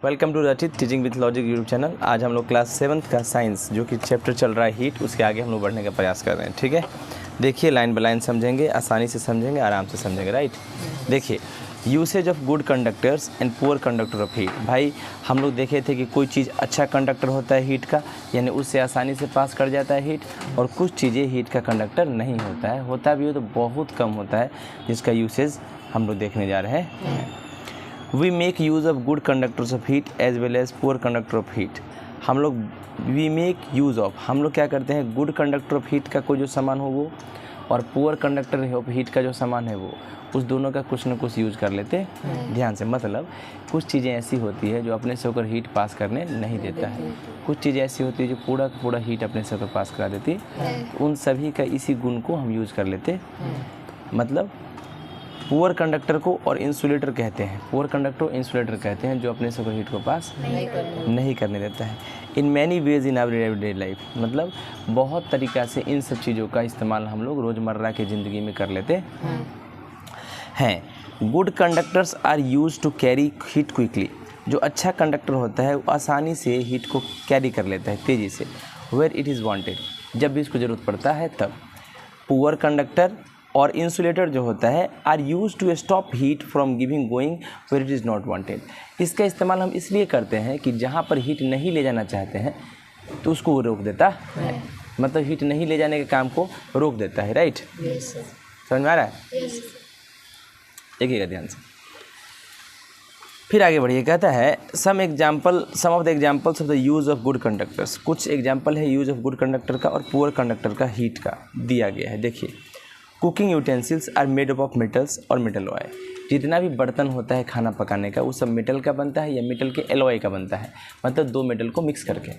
Welcome to रचित teaching with logic YouTube channel. आज हम लोग क्लास 7th का साइंस जो कि चैप्टर चल रहा है हीट, उसके आगे हम लोग बढ़ने का प्रयास कर रहे हैं। ठीक है, देखिए लाइन बाय लाइन समझेंगे, आसानी से समझेंगे, आराम से समझेंगे। राइट, देखिए usage of good conductors and poor conductor of heat. भाई हम लोग देखे थे कि कोई चीज़ अच्छा कंडक्टर होता है हीट का, यानी उससे आसानी से पास कर जाता है हीट, और कुछ चीज़ें हीट का कंडक्टर नहीं होता है, होता भी हो तो बहुत कम होता है, जिसका यूसेज हम लोग देखने जा रहे हैं। We make use of good conductors of heat as well as poor conductor of heat. हम लोग वी मेक यूज़ ऑफ, हम लोग क्या करते हैं, गुड कंडक्टर ऑफ हीट का कोई जो सामान हो वो, और पुअर कंडक्टर ऑफ हीट का जो सामान है वो, उस दोनों का कुछ ना कुछ यूज़ कर लेते हैं ध्यान से। मतलब कुछ चीज़ें ऐसी होती है जो अपने से होकर हीट पास करने नहीं देता है, कुछ चीज़ें ऐसी होती है जो पूरा का पूरा हीट अपने से होकर पास करा देती है, उन सभी का इसी गुण को हम यूज़ कर लेते हैं। मतलब पुअर कंडक्टर को और इंसुलेटर कहते हैं, पुअर कंडक्टर और इंसुलेटर कहते हैं जो अपने से हीट को पास नहीं करने देता है। In many ways in our everyday life, मतलब बहुत तरीक़ा से इन सब चीज़ों का इस्तेमाल हम लोग रोज़मर्रा की ज़िंदगी में कर लेते हैं। Good conductors are use to carry heat quickly. जो अच्छा कंडक्टर होता है वो आसानी से हीट को कैरी कर लेता है तेज़ी से, वेयर इट इज़ वांटेड, जब भी इसको ज़रूरत पड़ता है तब। पुअर कंडक्टर और इंसुलेटर जो होता है are use to stop heat from giving going where it is not wanted. इसका इस्तेमाल हम इसलिए करते हैं कि जहाँ पर हीट नहीं ले जाना चाहते हैं तो उसको वो रोक देता है, मतलब हीट नहीं ले जाने के काम को रोक देता है। राइट, समझ में आ रहा है? देखिएगा ध्यान से, फिर आगे बढ़िए। कहता है some of the examples of the use of good conductors. कुछ एग्जाम्पल है यूज़ ऑफ गुड कंडक्टर का और पुअर कंडक्टर का हीट का दिया गया है। देखिए, cooking utensils are made up of metals और मेटल ऑय। जितना भी बर्तन होता है खाना पकाने का वो सब मेटल का बनता है या मेटल के एलॉय का बनता है, मतलब दो मेटल को मिक्स करके।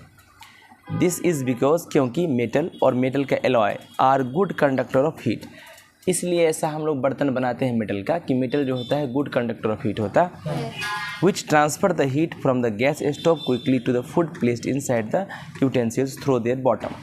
दिस इज़ बिकॉज, क्योंकि मेटल और मेटल का alloy are good conductor of heat. इसलिए ऐसा हम लोग बर्तन बनाते हैं मेटल का कि मेटल जो होता है गुड कंडक्टर ऑफ हीट होता है, which transfer the heat from the gas stove quickly to the food placed inside the utensils through their bottom.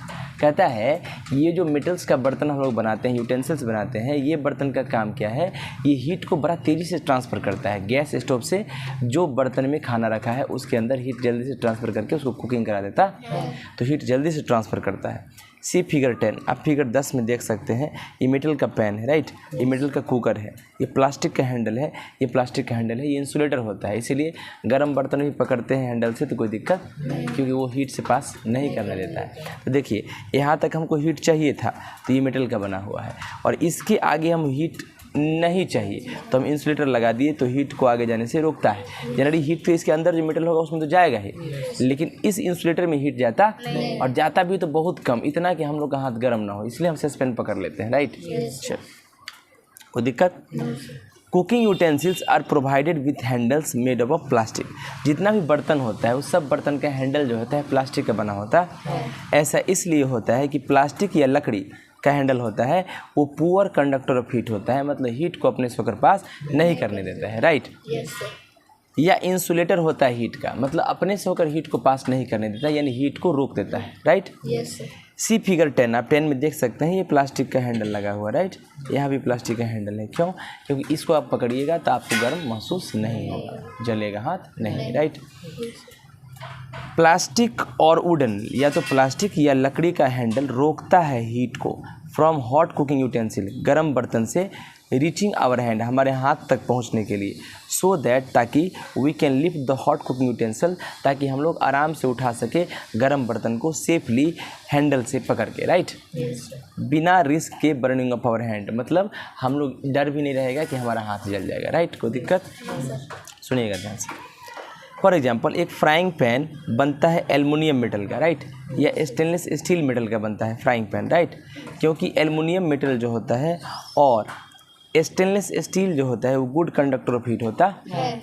कहता है ये जो मेटल्स का बर्तन हम लोग बनाते हैं, यूटेंसिल्स बनाते हैं, ये बर्तन का काम क्या है, ये हीट को बड़ा तेज़ी से ट्रांसफ़र करता है गैस स्टोव से, जो बर्तन में खाना रखा है उसके अंदर हीट जल्दी से ट्रांसफ़र करके उसको कुकिंग करा देता है, तो हीट जल्दी से ट्रांसफ़र करता है। सी फिगर 10, आप फिगर 10 में देख सकते हैं, ये मेटल का पैन है। राइट, ये मेटल का कुकर है, ये प्लास्टिक का हैंडल है, ये प्लास्टिक का हैंडल है, ये इंसुलेटर होता है, इसीलिए गर्म बर्तन भी पकड़ते हैं हैंडल से तो कोई दिक्कत नहीं, क्योंकि वो हीट से पास नहीं करने देता है। तो देखिए यहाँ तक हमको हीट चाहिए था तो ये मेटल का बना हुआ है, और इसके आगे हम हीट नहीं चाहिए तो हम इंसुलेटर लगा दिए, तो हीट को आगे जाने से रोकता है। जनरली हीट तो इसके अंदर जो मेटल होगा उसमें तो जाएगा ही, लेकिन इस इंसुलेटर में हीट जाता और जाता भी तो बहुत कम, इतना कि हम लोग का हाथ गर्म ना हो, इसलिए हम सस्पेंड पकड़ लेते हैं। राइट, चल कोई दिक्कत? Cooking utensils are provided with handles made up of plastic. जितना भी बर्तन होता है उस सब बर्तन का हैंडल जो होता है प्लास्टिक का बना होता है। ऐसा इसलिए होता है कि प्लास्टिक या लकड़ी का हैंडल होता है वो पुअर कंडक्टर ऑफ हीट होता है, मतलब हीट को अपने से होकर पास नहीं करने देता है। राइट, या इंसुलेटर होता है हीट का, मतलब अपने से होकर हीट को पास नहीं करने देता, यानी हीट को रोक देता है। राइट, सी फिगर 10, आप 10 में देख सकते हैं, ये प्लास्टिक का हैंडल लगा हुआ। राइट, यहाँ भी प्लास्टिक का हैंडल है। क्यों? क्योंकि इसको आप पकड़िएगा तो आपको गर्म महसूस नहीं होगा, जलेगा हाथ नहीं। राइट, प्लास्टिक और वुडन, या तो प्लास्टिक या लकड़ी का हैंडल रोकता है हीट को फ्रॉम हॉट कुकिंग यूटेंसिल, गर्म बर्तन से रीचिंग आवर हैंड, हमारे हाथ तक पहुंचने के लिए, सो दैट, ताकि we can lift the hot cooking utensil, ताकि हम लोग आराम से उठा सके गर्म बर्तन को सेफली हैंडल से पकड़ के। राइट, बिना रिस्क के बर्निंग ऑफ आवर हैंड, मतलब हम लोग डर भी नहीं रहेगा कि हमारा हाथ जल जाएगा। राइट, कोई दिक्कत? सुनिएगा ध्यान से। फॉर एग्जाम्पल, एक फ्राइंग पैन बनता है एल्युमिनियम मेटल का। राइट, या स्टेनलेस स्टील मेटल का बनता है फ्राइंग पैन। राइट, क्योंकि एल्युमिनियम मेटल जो होता है और स्टेनलेस स्टील जो होता है वो गुड कंडक्टर ऑफ हीट होता है,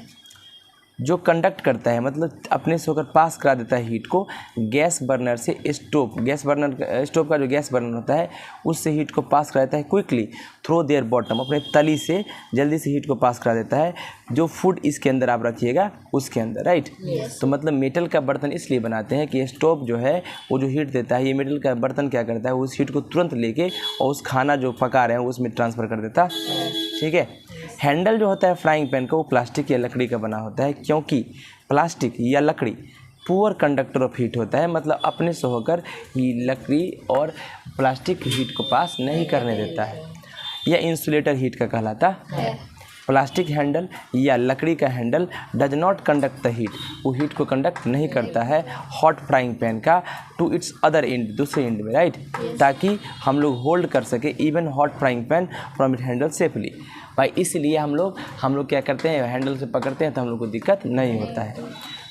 जो कंडक्ट करता है, मतलब अपने से होकर पास करा देता है हीट को गैस बर्नर से स्टोव का जो गैस बर्नर होता है उससे हीट को पास करा देता है क्विकली थ्रू देयर बॉटम, अपने तली से जल्दी से हीट को पास करा देता है, जो फूड इसके अंदर आप रखिएगा उसके अंदर। राइट, तो मतलब मेटल का बर्तन इसलिए बनाते हैं कि स्टोव जो है वो जो हीट देता है, ये मेटल का बर्तन क्या करता है, उस हीट को तुरंत लेके और उस खाना जो पका रहे हैं उसमें ट्रांसफ़र कर देता है। ठीक है, हैंडल जो होता है फ्राइंग पैन का वो प्लास्टिक या लकड़ी का बना होता है, क्योंकि प्लास्टिक या लकड़ी पुअर कंडक्टर ऑफ हीट होता है, मतलब अपने से होकर ही लकड़ी और प्लास्टिक हीट को पास नहीं करने देता है। यह इंसुलेटर हीट का कहलाता है। प्लास्टिक हैंडल या लकड़ी का handle does not conduct the heat, वो हीट को कंडक्ट नहीं करता है हॉट फ्राइंग पैन का टू इट्स अदर एंड, दूसरे एंड में, राइट, ताकि हम लोग होल्ड कर सके even hot frying pan from it handle safely. भाई इसलिए हम लोग क्या करते हैं, हैंडल से पकड़ते हैं तो हम लोग को दिक्कत नहीं होता है।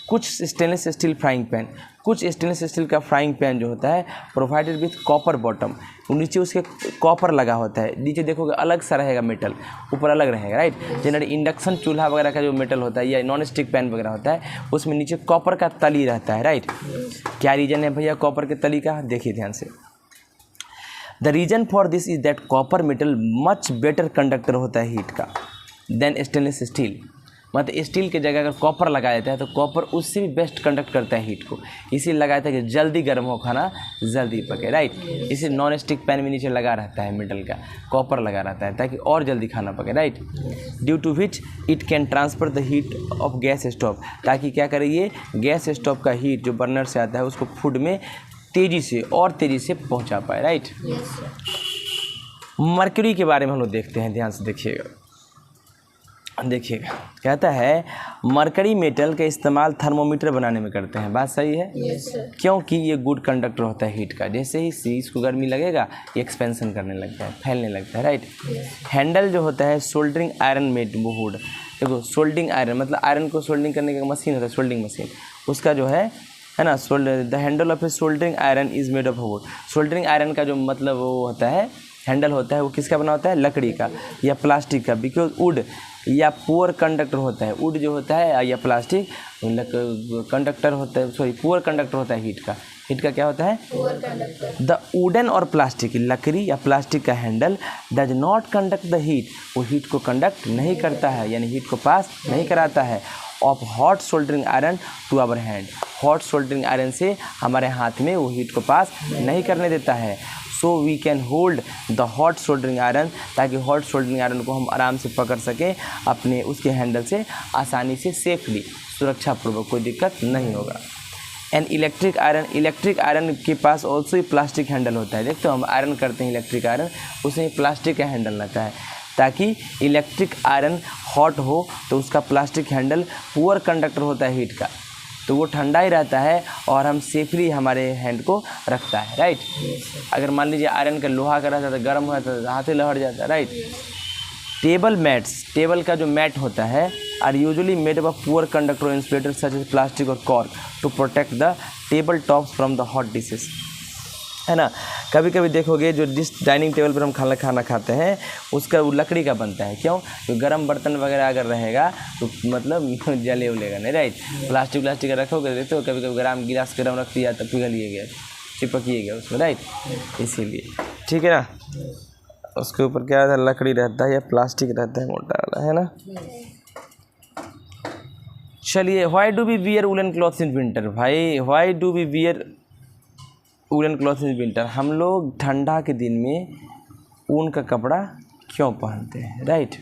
कुछ स्टेनलेस स्टील फ्राइंग पैन, कुछ स्टेनलेस स्टील का फ्राइंग पैन जो होता है प्रोवाइडेड विथ कॉपर बॉटम, नीचे उसके कॉपर लगा होता है, नीचे देखोगे अलग सा रहेगा मेटल, ऊपर अलग रहेगा, राइट। जनरली इंडक्शन चूल्हा वगैरह का जो मेटल होता है या नॉन स्टिक पैन वगैरह होता है उसमें नीचे कॉपर का तली रहता है, राइट। क्या रीज़न है भैया कॉपर के तली का, देखिए ध्यान से। The reason for this is that copper metal much better conductor होता है हीट का देन स्टेनलेस स्टील, मतलब स्टील के जगह अगर कॉपर लगा देता है तो कॉपर उससे भी बेस्ट कंडक्ट करता है हीट को, इसीलिए लगाया था कि जल्दी गर्म हो खाना, जल्दी पके, राइट। इसे नॉन स्टिक पैन में नीचे लगा रहता है मेटल का, कॉपर लगा रहता है ताकि और जल्दी खाना पके, right. Due to which it can transfer the heat of gas stove, ताकि क्या करे ये गैस स्टोव का हीट जो बर्नर से आता है उसको फूड में तेज़ी से और तेज़ी से पहुँचा पाए, राइट। मर्क्यूरी के बारे में हम लोग देखते हैं, ध्यान से देखिएगा। कहता है मरकरी मेटल का इस्तेमाल थर्मोमीटर बनाने में करते हैं, बात सही है? yes, क्योंकि ये गुड कंडक्टर होता है हीट का, जैसे ही सीज को गर्मी लगेगा ये एक्सपेंशन करने लगता है, फैलने लगता है, राइट। हैंडल जो होता है सोल्डरिंग आयरन मेड वुड, देखो सोल्डरिंग आयरन मतलब आयरन को सोल्डरिंग करने का मशीन होता है, सोल्डरिंग मशीन, उसका जो है ना the handle of A soldering iron is made of would. Soldering iron का जो मतलब वो होता है हैंडल होता है वो किसका बना होता है, लकड़ी का या प्लास्टिक का, बिकॉज वुड या पुअर कंडक्टर होता है, वुड जो होता है या प्लास्टिक कंडक्टर होता है, सॉरी पुअर कंडक्टर होता है हीट का, हीट का क्या होता है पुअर कंडक्टर। द वुडन और प्लास्टिक लकड़ी या प्लास्टिक का handle does not conduct the heat, वो हीट को कंडक्ट नहीं करता है यानी हीट को पास नहीं कराता है of hot soldering iron to our hand, hot soldering iron से हमारे हाथ में वो हीट को पास नहीं करने देता है। So we can hold the hot soldering iron, ताकि हॉट सोल्डरिंग आयरन को हम आराम से पकड़ सकें अपने उसके हैंडल से आसानी से, सेफली, सुरक्षापूर्वक, कोई दिक्कत नहीं होगा। एंड इलेक्ट्रिक आयरन के पास ऑल्सो ही प्लास्टिक हैंडल होता है, देखते हो हम आयरन करते हैं इलेक्ट्रिक आयरन, उसमें प्लास्टिक का हैंडल रहता है, ताकि इलेक्ट्रिक आयरन हॉट हो तो उसका प्लास्टिक हैंडल पुअर कंडक्टर होता है हीट का, तो वो ठंडा ही रहता है और हम सेफली हमारे हैंड को रखता है, राइट। अगर मान लीजिए आयरन का लोहा का रहता है तो गर्म हो जाता है, हाथ ही लहर जाता है, राइट। टेबल मैट्स, टेबल का जो मैट होता है are usually made of poor conductor insulator such as plastic और cork to protect the table tops from the hot dishes, है ना। कभी कभी देखोगे जो डिश डाइनिंग टेबल पर हम खाना खाते हैं उसका वो लकड़ी का बनता है, क्यों, तो गर्म बर्तन वगैरह अगर रहेगा तो मतलब जले उलेगा नहीं, राइट। प्लास्टिक का रखोगे, देखते हो कभी कभी गरम गिलास गर्म रख दिया तो पिघलिए गया, चिपकिए गया उसमें, राइट, इसीलिए, ठीक है ना। उसके ऊपर क्या रहता है, लकड़ी रहता है या प्लास्टिक रहता है मोटा वाला, है ना। चलिए, why do we wear woollen clothes in winter, भाई why do we wear woollen cloth in winter, हम लोग ठंडा के दिन में ऊन का कपड़ा क्यों पहनते हैं, राइट।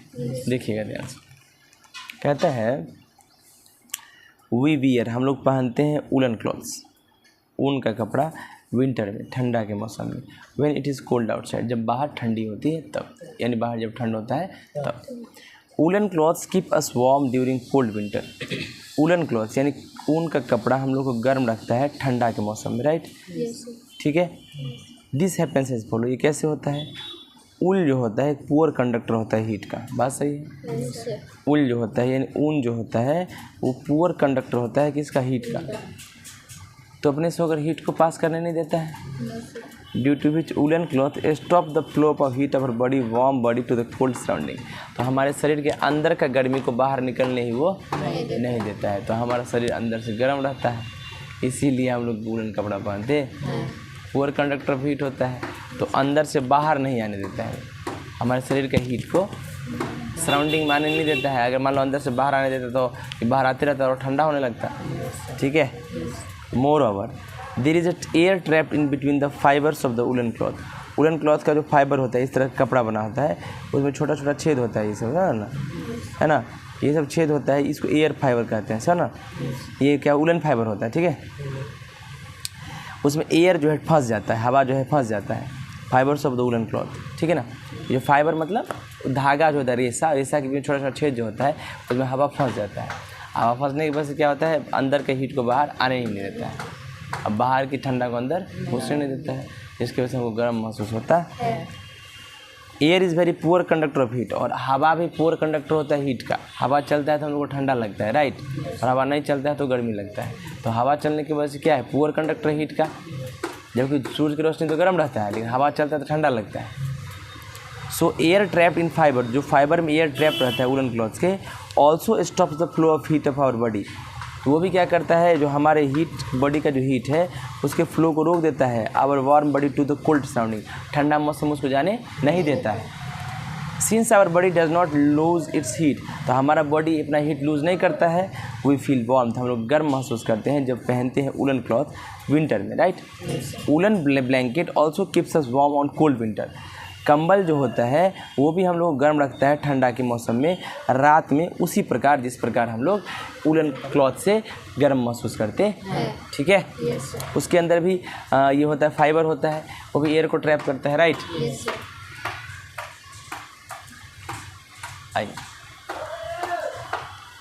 देखिएगा ध्यान से, कहता है वी वियर, हम लोग पहनते हैं वुलन क्लॉथ्स, ऊन का कपड़ा विंटर में, ठंडा के मौसम में, when it is cold outside, जब बाहर ठंडी होती है तब, यानी बाहर जब ठंड होता है तब। Woollen clothes keep us warm during cold winter, woollen clothes यानी ऊन का कपड़ा हम लोग को गर्म रखता है ठंडा के मौसम में, राइट, ठीक है। दिस हैपेंस एज फॉलो, ये कैसे होता है, ऊल जो होता है एक पुअर कंडक्टर होता है हीट का, बात सही है। ऊल जो होता है यानी ऊन जो होता है वो पुअर कंडक्टर होता है किसका, हीट का, तो अपने से अगर हीट को पास करने नहीं देता है। Due to which woollen cloth stop the flow of heat of body, warm body to the cold surrounding, तो हमारे शरीर के अंदर का गर्मी को बाहर निकलने ही वो नहीं देता है, तो हमारा शरीर अंदर से गर्म रहता है, इसीलिए हम लोग वुलन कपड़ा पहनते हैं। पुअर कंडक्टर ऑफ हीट होता है तो अंदर से बाहर नहीं आने देता है, हमारे शरीर के हीट को सराउंडिंग में आने नहीं देता है। अगर मान लो अंदर से बाहर आने देता तो बाहर आते रहता और ठंडा होने लगता, ठीक है। Moreover there is air trapped in between the fibres of the woollen cloth, woollen cloth का जो फाइबर होता है, इस तरह का कपड़ा बना होता है, उसमें छोटा छोटा छेद होता है, ये सब है ना, ये सब छेद होता है, इसको एयर फाइबर कहते हैं, सर ना। ये क्या वूलन फाइबर होता है, ठीक है। उसमें एयर जो है फंस जाता है, हवा जो है फंस जाता है, fibres of the woollen cloth, ठीक है ना। ये फाइबर मतलब धागा जो होता है, रेसा, रेसा के बीच छोटा छोटा छेद जो होता है, उसमें हवा फंस जाता है। हवा फंसने की वजह से क्या होता है, अंदर के हीट को बाहर आने ही नहीं देता है, अब बाहर की ठंडा को अंदर घुसने नहीं देता है, जिसकी वजह से हमको गर्म महसूस होता है। Air is very poor conductor of heat, और हवा भी पुअर कंडक्टर होता है हीट का। हवा चलता है तो हम लोग को ठंडा लगता है, राइट, और हवा नहीं चलता है तो गर्मी लगता है। तो हवा चलने की वजह से क्या है, पुअर कंडक्टर हीट का, जबकि सूरज की रोशनी तो गर्म रहता है, लेकिन हवा चलता है तो ठंडा लगता है। So air trapped in fibre, जो फाइबर में एयर ट्रैप रहता है वूलन क्लॉथ्स के, also stops the flow of heat of our body. तो वो भी क्या करता है, जो हमारे हीट बॉडी का जो हीट है उसके फ्लो को रोक देता है। Our warm body to the cold surrounding, ठंडा मौसम उसको जाने नहीं देता है। Since our body does not lose its heat, तो हमारा बॉडी अपना हीट लूज़ नहीं करता है। वी फील वार्म, हम लोग गर्म महसूस करते हैं जब पहनते हैं वूलन क्लॉथ विंटर में, right. Woollen blanket also keeps us warm on cold winter. कंबल जो होता है वो भी हम लोग गर्म रखता है ठंडा के मौसम में, रात में, उसी प्रकार जिस प्रकार हम लोग वूलन क्लॉथ से गर्म महसूस करते हैं, ठीक है। उसके अंदर भी ये होता है, फाइबर होता है, वो भी एयर को ट्रैप करता है, right.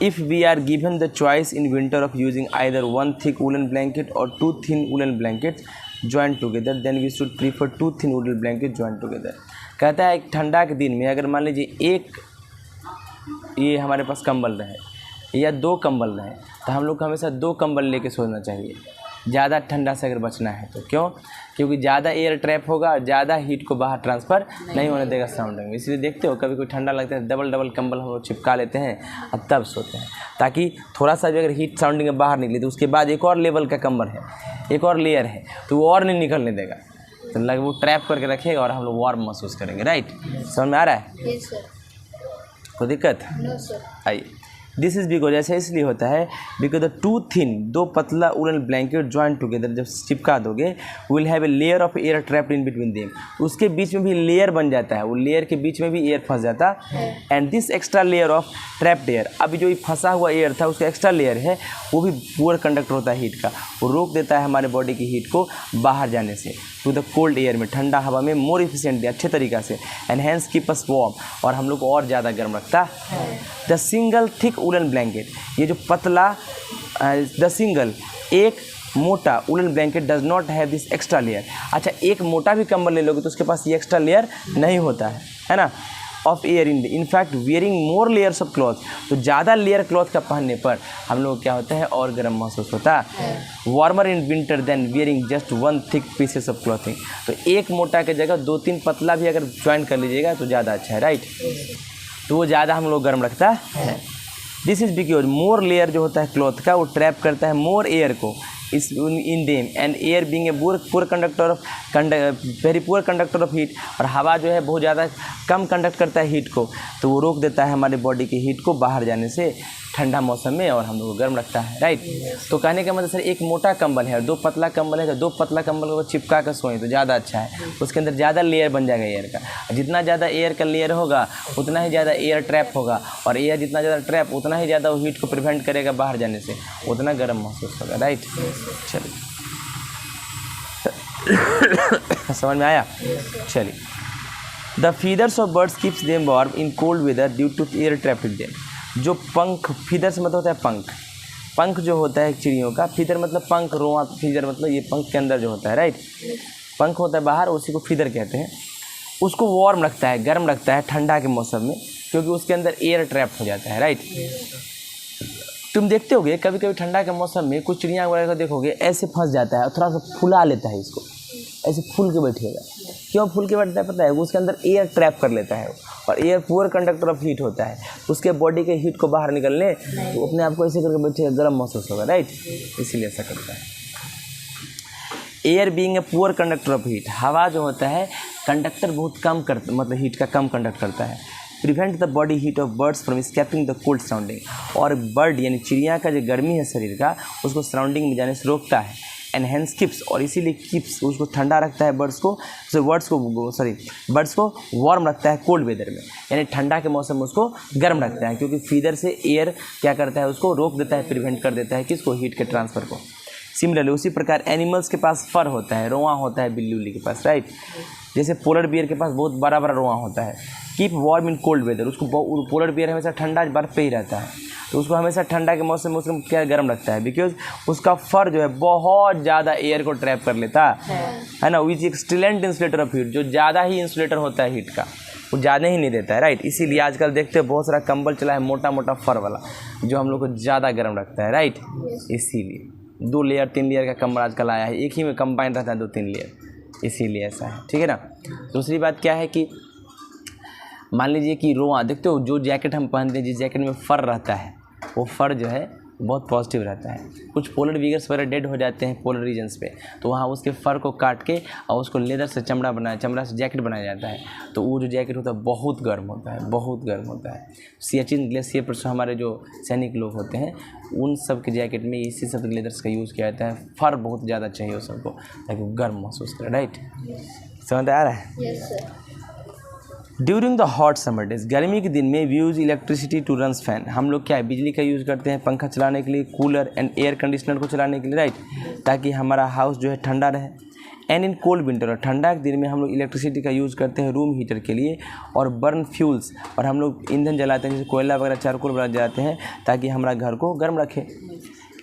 If we are given the choice in winter of using either one thick woolen blanket or two thin woolen blankets joined together, then we should prefer two thin woolen blankets joined together। कहता है ठंडा के दिन में अगर मान लीजिए एक ये हमारे पास कंबल रहे या दो कंबल रहे, तो हम लोग को हमेशा दो कंबल लेके सोना चाहिए, ज़्यादा ठंडा से अगर बचना है तो। क्यों? क्योंकि ज़्यादा एयर ट्रैप होगा, ज़्यादा हीट को बाहर ट्रांसफ़र नहीं होने देगा सराउंडिंग में। इसलिए देखते हो कभी कोई ठंडा लगता है, डबल डबल कंबल हम लोग चिपका लेते हैं और तब सोते हैं, ताकि थोड़ा सा भी अगर हीट सराउंडिंग में बाहर निकली तो उसके बाद एक और लेवल का कंबल है, एक और लेयर है, तो वो और नहीं निकलने देगा, तो लग वो ट्रैप करके रखेगा और हम लोग वार्म महसूस करेंगे, राइट। समझ में आ रहा है? Yes sir. कोई दिक्कत? No sir. आइए, दिस इज़ बिकॉज, ऐसा इसलिए होता है बिकॉज द टू थिन, दो पतला वूलन ब्लैंकेट ज्वाइन टुगेदर, जब चिपका दोगे, will have a layer of air trapped in between them, उसके बीच में भी लेयर बन जाता है, वो लेयर के बीच में भी एयर फंस जाता है। And this extra layer of trapped air, अभी जो फंसा हुआ एयर था उसका एक्स्ट्रा लेयर है, वो भी पुअर कंडक्टर होता है हीट का, वो रोक देता है हमारे बॉडी की हीट को बाहर जाने से टू द कोल्ड एयर में, ठंडा हवा में, मोर इफिशिएंटली, अच्छे तरीक़ा से, and hence keep us warm, और हम लोग को और ज़्यादा गर्म रखता है। The single thick woollen blanket, ये जो पतला, द सिंगल, एक मोटा woollen blanket does not have this extra layer. अच्छा, एक मोटा भी कंबल ले लोगे तो उसके पास ये एक्स्ट्रा लेयर नहीं होता है ना, of air in fact wearing more layers of cloth, तो ज़्यादा लेयर क्लॉथ का पहनने पर हम लोग क्या होता है, और गर्म महसूस होता है। Warmer in winter than wearing just one thick pieces of clothing, तो एक मोटा के जगह दो तीन पतला भी अगर ज्वाइन कर लीजिएगा तो ज़्यादा अच्छा है, राइट, तो वो ज़्यादा हम लोग गर्म रखता है। This is because more layer जो होता है क्लॉथ का, वो ट्रैप करता है मोर एयर को इस in them, and air being a poor conductor of very poor conductor of heat, और हवा जो है बहुत ज़्यादा कम कंडक्ट करता है हीट को, तो वो रोक देता है हमारे बॉडी की हीट को बाहर जाने से ठंडा मौसम में, और हम लोग को गर्म रखता है, राइट। तो कहने का मतलब सर, एक मोटा कंबल है और दो पतला कंबल है, तो दो पतला कंबल को चिपका कर सोएं तो ज़्यादा अच्छा है, उसके अंदर ज़्यादा लेयर बन जाएगा एयर का। जितना ज़्यादा एयर का लेयर होगा उतना ही ज़्यादा एयर ट्रैप होगा, और एयर जितना ज़्यादा ट्रैप उतना ही ज़्यादा वो हीट को प्रिवेंट करेगा बाहर जाने से, उतना गर्म महसूस होगा, राइट। चलिए, समझ में आया? चलिए, the feathers of birds keeps them warm in cold weather due to air trap in them. जो पंख, फीदर्स मतलब होता है पंख, पंख जो होता है चिड़ियों का, फीदर मतलब पंख, रोआ, फीदर मतलब ये पंख के अंदर जो होता है, राइट, पंख होता है बाहर, उसी को फीदर कहते हैं। उसको वार्म रखता है, गर्म रखता है ठंडा के मौसम में, क्योंकि उसके अंदर एयर ट्रैप हो जाता है, राइट। तुम देखते होगे कभी कभी ठंडा के मौसम में कुछ चिड़िया वगैरह को देखोगे ऐसे फंस जाता है और थोड़ा सा फुला लेता है इसको, ऐसे फूल के बैठेगा। क्यों फूल के बैठता है पता है? उसके अंदर एयर ट्रैप कर लेता है, और air poor conductor of heat होता है, उसके बॉडी के हीट को बाहर निकलने, तो अपने आप को ऐसे करके बैठेगा, गर्म महसूस होगा, राइट, इसीलिए ऐसा करता है। Air being a poor conductor of heat, हवा जो होता है कंडक्टर बहुत कम करता, मतलब हीट का कम कंडक्ट करता है। Prevent the body heat of birds from escaping the cold surrounding, और बर्ड यानी चिड़िया का जो गर्मी है शरीर का, उसको सराउंडिंग में जाने से रोकता है। एनहेंस कीप्स, और इसीलिए कीप्स उसको ठंडा रखता है बर्ड्स को, बर्ड्स को वार्म रखता है कोल्ड वेदर में, यानी ठंडा के मौसम में उसको गर्म रखता है, क्योंकि फीदर से एयर क्या करता है, उसको रोक देता है, प्रिवेंट कर देता है किसको, हीट के ट्रांसफ़र को। सिमिलरली उसी प्रकार एनिमल्स के पास फर होता है, रोआं होता है बिल्ली उल्ली के पास, राइट। जैसे पोलर बियर के पास बहुत बड़ा बड़ा रोआं होता है। Keep warm in cold weather, उसको पोलर बियर हमेशा ठंडा बर्फ पे ही रहता है, तो उसको हमेशा ठंडा के मौसम में उसको क्या गर्म रखता है, बिकॉज उसका फर जो है बहुत ज़्यादा एयर को ट्रैप कर लेता है ना, विच एक्सीलेंट इंसुलेटर ऑफ हीट, जो ज़्यादा ही इंसुलेटर होता है हीट का, वो ज़्यादा ही नहीं देता है, राइट। इसीलिए आजकल देखते हैं बहुत सारा कंबल चला है मोटा मोटा फर वाला, जो हम लोग को ज़्यादा गर्म रखता है, राइट। इसीलिए 2 लेयर 3 लेयर का कंबल आजकल आया है, एक ही में कंबाइन रहता है 2-3 लेयर, इसीलिए ऐसा है, ठीक है ना। दूसरी बात क्या है कि मान लीजिए कि रोआं, देखते हो जो जैकेट हम पहनते हैं, जिस जैकेट में फ़र रहता है, वो फ़र जो है बहुत पॉजिटिव रहता है। कुछ पोलर बीगर्स वगैरह डेड हो जाते हैं पोलर रीजन्स पे, तो वहाँ उसके फ़र को काट के और उसको लेदर से चमड़ा से जैकेट बनाया जाता है, तो वो जो जैकेट होता है बहुत गर्म होता है, बहुत गर्म होता है। सियाचिन ग्लेशियर पर हमारे जो सैनिक लोग होते हैं, उन सब के जैकेट में इसी सब लेदर्स का यूज़ किया जाता है। फ़र बहुत ज़्यादा चाहिए उस सबको, ताकि वो गर्म महसूस करें, राइट। समझ आ रहा है। During the hot summer days, गर्मी के दिन में we use electricity to runs fan, हम लोग क्या है बिजली का यूज़ करते हैं पंखा चलाने के लिए, कूलर एंड एयर कंडीशनर को चलाने के लिए, राइट, ताकि हमारा हाउस जो है ठंडा रहे। एंड इन कोल्ड विंटर, और ठंडा के दिन में हम लोग इलेक्ट्रिसिटी का यूज़ करते हैं रूम हीटर के लिए, और बर्न फ्यूल्स, और हम लोग ईंधन जलाते हैं जैसे कोयला वगैरह, चारकोल वगैरह जलाते हैं, ताकि हमारा घर को गर्म रखे।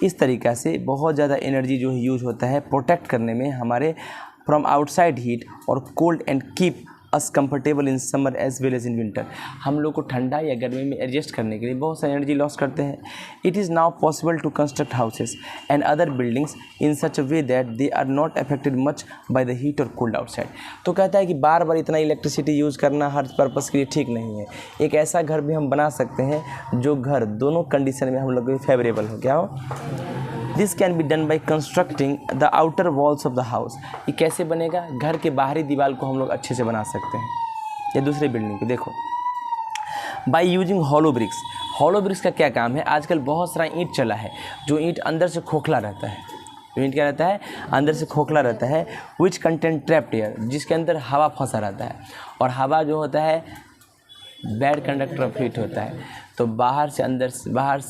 इस तरीक़ा से बहुत ज़्यादा एनर्जी जो है यूज़ होता है प्रोटेक्ट करने में हमारे फ्रॉम आउटसाइड हीट और cold and keep us comfortable in summer as well as in winter. हम लोग को ठंडा या गर्मी में एडजस्ट करने के लिए बहुत सारी एनर्जी लॉस करते हैं। It is now possible to construct houses and other buildings in such a way that they are not affected much by the heat और कोल्ड आउटसाइड। तो कहता है कि बार बार इतना इलेक्ट्रिसिटी यूज़ करना हर पर्पज़ के लिए ठीक नहीं है। एक ऐसा घर भी हम बना सकते हैं जो घर दोनों कंडीशन में हम लोग को फेवरेबल हो, क्या हो। This can be done by constructing the outer walls of the house. ये कैसे बनेगा, घर के बाहरी दीवार को हम लोग अच्छे से बना सकते हैं, या दूसरे बिल्डिंग को देखो by using hollow bricks. Hollow bricks का क्या काम है, आजकल बहुत सारा ईंट चला है, जो ईंट अंदर से खोखला रहता है, जो ईंट क्या रहता है अंदर से खोखला रहता है, विच कंटेंट ट्रैप्ड एयर, जिसके अंदर हवा फंसा रहता है, और हवा जो होता है बैड कंडक्टर ऑफ हीट होता है, तो बाहर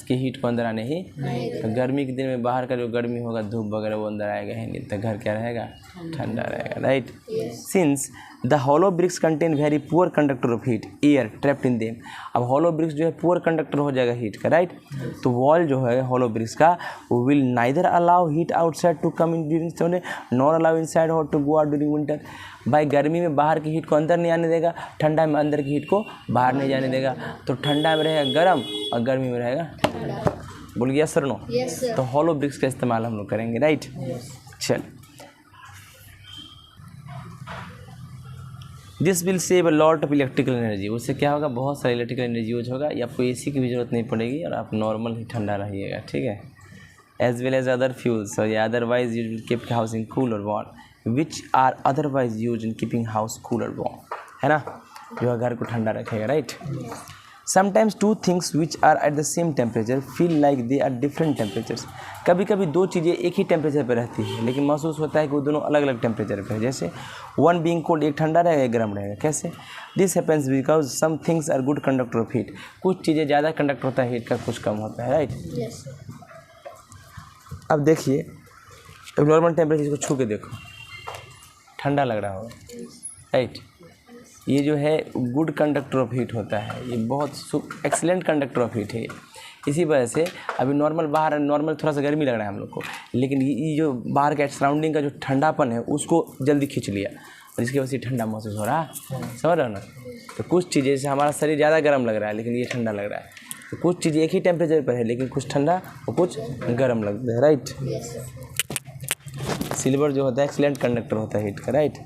की हीट को अंदर आने ही, तो गर्मी के दिन में बाहर का जो गर्मी होगा धूप वगैरह वो अंदर आएगा ही नहीं, तो घर क्या रहेगा, ठंडा रहेगा, right. Since the hollow bricks contain very poor conductor of heat air trapped in them. अब हॉलो ब्रिक्स जो है पुअर कंडक्टर हो जाएगा हीट का, राइट। तो वॉल जो है हॉलो ब्रिक्स का वो will neither allow heat outside to come in during summer nor allow inside hot to go out during winter. भाई गर्मी में बाहर की हीट को अंदर नहीं आने देगा, ठंडा में अंदर की हीट को बाहर नहीं जाने देगा, तो ठंडा में रहेगा गर्म और गर्मी में रहेगा ठंडा। बोल गया सर नो? तो हॉलो ब्रिक्स का इस्तेमाल हम लोग करेंगे, राइट। चल, this will save a lot of electrical energy. उससे क्या होगा, बहुत सारी इलेक्ट्रिकल एनर्जी यूज होगा, या आपको एसी की भी जरूरत नहीं पड़ेगी और आप नॉर्मल ही ठंडा रहिएगा, ठीक है। As well as other fuels, और या otherwise you will keep housing cool और warm, which are otherwise use in keeping house cool और वार्म, है ना, जो घर को ठंडा रखेगा, right. Sometimes two things which are at the same temperature feel like they are different temperatures. कभी कभी दो चीज़ें एक ही टेम्परेचर पर रहती है, लेकिन महसूस होता है कि वो दोनों अलग अलग टेम्परेचर पर है। जैसे वन बीइंग कोल्ड, एक ठंडा रहेगा एक गर्म रहेगा, कैसे। This happens because some things are good conductor of heat. कुछ चीज़ें ज़्यादा कंडक्ट होता है हीट का, कुछ कम होता है, राइट। अब देखिए, नॉर्मल टेम्परेचर को छू के देखो, ठंडा लग रहा होगा, राइट। ये जो है गुड कंडक्टर ऑफ हीट होता है, ये बहुत एक्सीलेंट कंडक्टर ऑफ हीट है। इसी वजह से अभी नॉर्मल थोड़ा सा गर्मी लग रहा है हम लोग को, लेकिन ये जो बाहर का सराउंडिंग का जो ठंडापन है उसको जल्दी खींच लिया, और इसकी वजह से ठंडा महसूस हो रहा है, समझ रहे हो ना। तो कुछ चीज़ें जैसे हमारा शरीर ज़्यादा गर्म लग रहा है लेकिन ये ठंडा लग रहा है, तो कुछ चीज़ें एक ही टेम्परेचर पर है लेकिन कुछ ठंडा और कुछ गर्म लगता है, राइट। सिल्वर जो होता है एक्सीलेंट कंडक्टर होता है हीट का, right.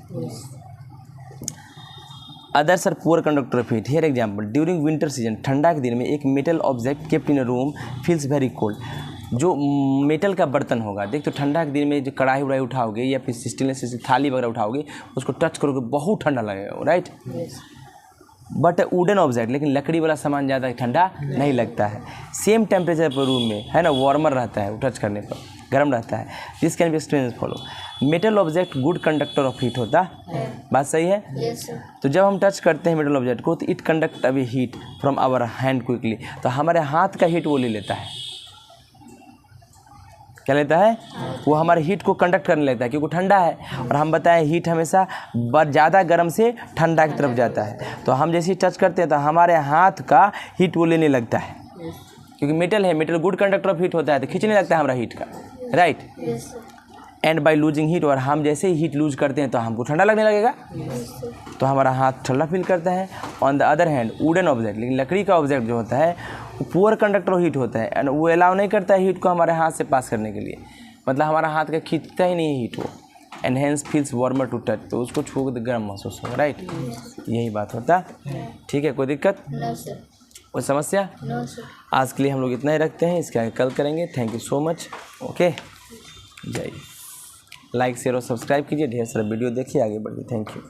Others are poor conductor of heat. Here example, during winter season, ठंडा के दिन में एक metal object kept in a room feels very cold. जो मेटल का बर्तन होगा, देख तो ठंडा के दिन में जो कढ़ाई उड़ाई उठाओगे या फिर स्टेनलेस स्टील थाली वगैरह उठाओगे, उसको टच करोगे बहुत ठंडा लगेगा, राइट। बट वुडन ऑब्जेक्ट, लेकिन लकड़ी वाला सामान ज़्यादा ठंडा नहीं लगता है। सेम टेम्परेचर पर रूम में है ना, वार्मर रहता है टच करने पर, गर्म रहता है। This can be explain follow. Metal object good conductor of heat होता है, बात सही है? Yes sir. तो जब हम टच करते हैं मेटल ऑब्जेक्ट को तो it conduct away heat from our hand quickly, तो हमारे हाथ का हीट वो ले लेता है। क्या लेता है? वो हमारे हीट को कंडक्ट करने लगता है क्योंकि ठंडा है, और हम बताएं हीट हमेशा ज़्यादा गर्म से ठंडा की तरफ जाता है। तो हम जैसे ही टच करते हैं तो हमारे हाथ का हीट वो लेने लगता है, क्योंकि मेटल है, metal good conductor of heat होता है, तो खींचने लगता है हमारा हीट का, right. Yes sir. And by losing heat, और हम जैसे ही हीट लूज करते हैं तो हमको ठंडा लगने लगेगा, तो हमारा हाथ ठंडा फील करता है। On the other hand wooden object, लेकिन लकड़ी का ऑब्जेक्ट जो होता है वो पुअर कंडक्टर ऑफ हीट होता है, एंड वो अलाउ नहीं करता है हीट को हमारे हाथ से पास करने के लिए, मतलब हमारा हाथ का खींचता ही नहीं है हीट वो, and hence feels warmer to touch, तो उसको छू के गर्म महसूस होगा, राइट। यही बात होता, ठीक है। कोई दिक्कत, नो सर। कोई समस्या? No sir. आज के लिए हम लोग इतना ही रखते हैं, इसके आगे कल करेंगे। Thank you so much. Okay, जय। लाइक शेयर और सब्सक्राइब कीजिए, ढेर सारा वीडियो देखिए, आगे बढ़िए। Thank you.